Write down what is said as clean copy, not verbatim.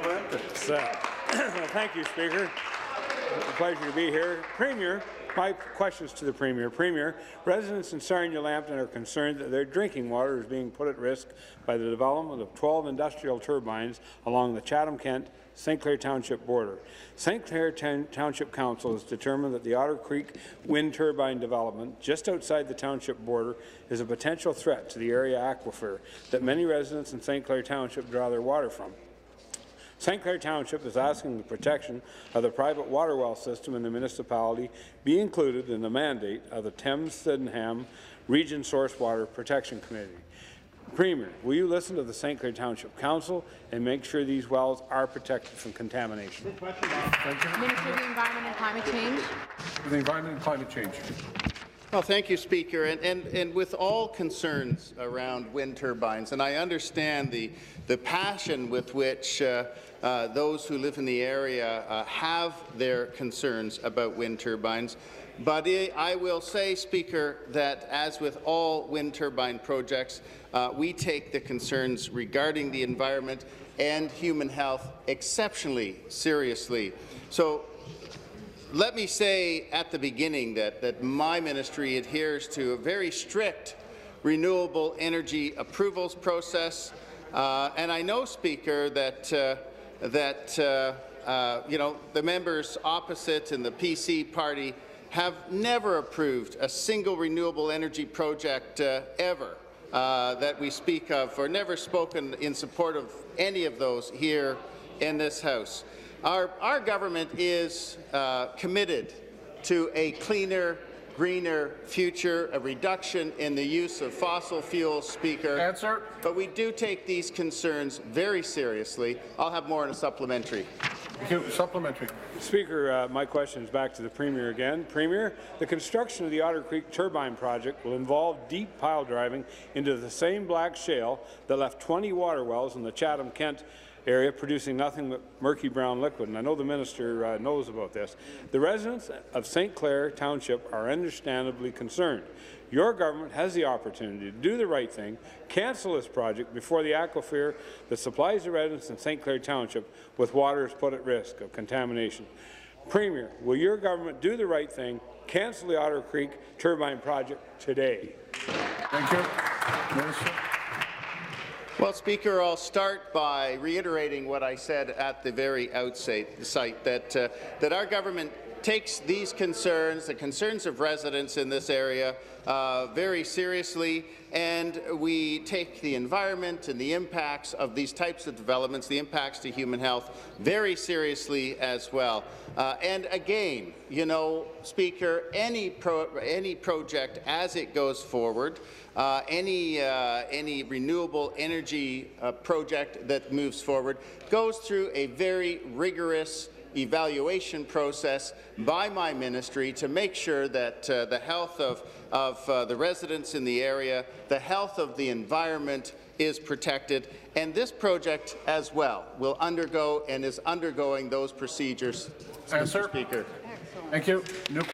Thank you, Speaker. It's a pleasure to be here. Premier, my questions to the Premier. Premier, residents in Sarnia-Lambton are concerned that their drinking water is being put at risk by the development of 12 industrial turbines along the Chatham-Kent St. Clair Township border. St. Clair Township Council has determined that the Otter Creek wind turbine development just outside the township border is a potential threat to the area aquifer that many residents in St. Clair Township draw their water from. St. Clair Township is asking the protection of the private water well system in the municipality be included in the mandate of the Thames-Sydenham Region Source Water Protection Committee. Premier, will you listen to the St. Clair Township Council and make sure these wells are protected from contamination? Minister of the Environment and Climate Change. The Environment and Climate Change. Well, thank you, Speaker. And with all concerns around wind turbines, and I understand the passion with which those who live in the area have their concerns about wind turbines, but I will say, Speaker, that as with all wind turbine projects, we take the concerns regarding the environment and human health exceptionally seriously. So let me say at the beginning that my ministry adheres to a very strict renewable energy approvals process, and I know, Speaker, that you know, the members opposite and the PC party have never approved a single renewable energy project ever that we speak of, or never spoken in support of any of those here in this House. Our government is committed to a cleaner, greener future, a reduction in the use of fossil fuels, Speaker. Answer. But we do take these concerns very seriously. I'll have more in a supplementary. Thank you. Supplementary. Speaker, my question is back to the Premier again. Premier, the construction of the Otter Creek turbine project will involve deep pile driving into the same black shale that left 20 water wells in the Chatham-Kent area producing nothing but murky brown liquid, and I know the minister knows about this. The residents of St. Clair Township are understandably concerned. Your government has the opportunity to do the right thing, cancel this project before the aquifer that supplies the residents in St. Clair Township with water is put at risk of contamination. Premier, will your government do the right thing, cancel the Otter Creek turbine project today? Thank you. Minister. Well, Speaker, I'll start by reiterating what I said at the very outset, that our government takes these concerns, the concerns of residents in this area, very seriously, and we take the environment and the impacts of these types of developments, the impacts to human health, very seriously as well. And again, you know, Speaker, any project as it goes forward, any renewable energy project that moves forward goes through a very rigorous evaluation process by my ministry to make sure that the health of the residents in the area, the health of the environment is protected, and this project as well will undergo and is undergoing those procedures, Mr. Speaker. Thank you.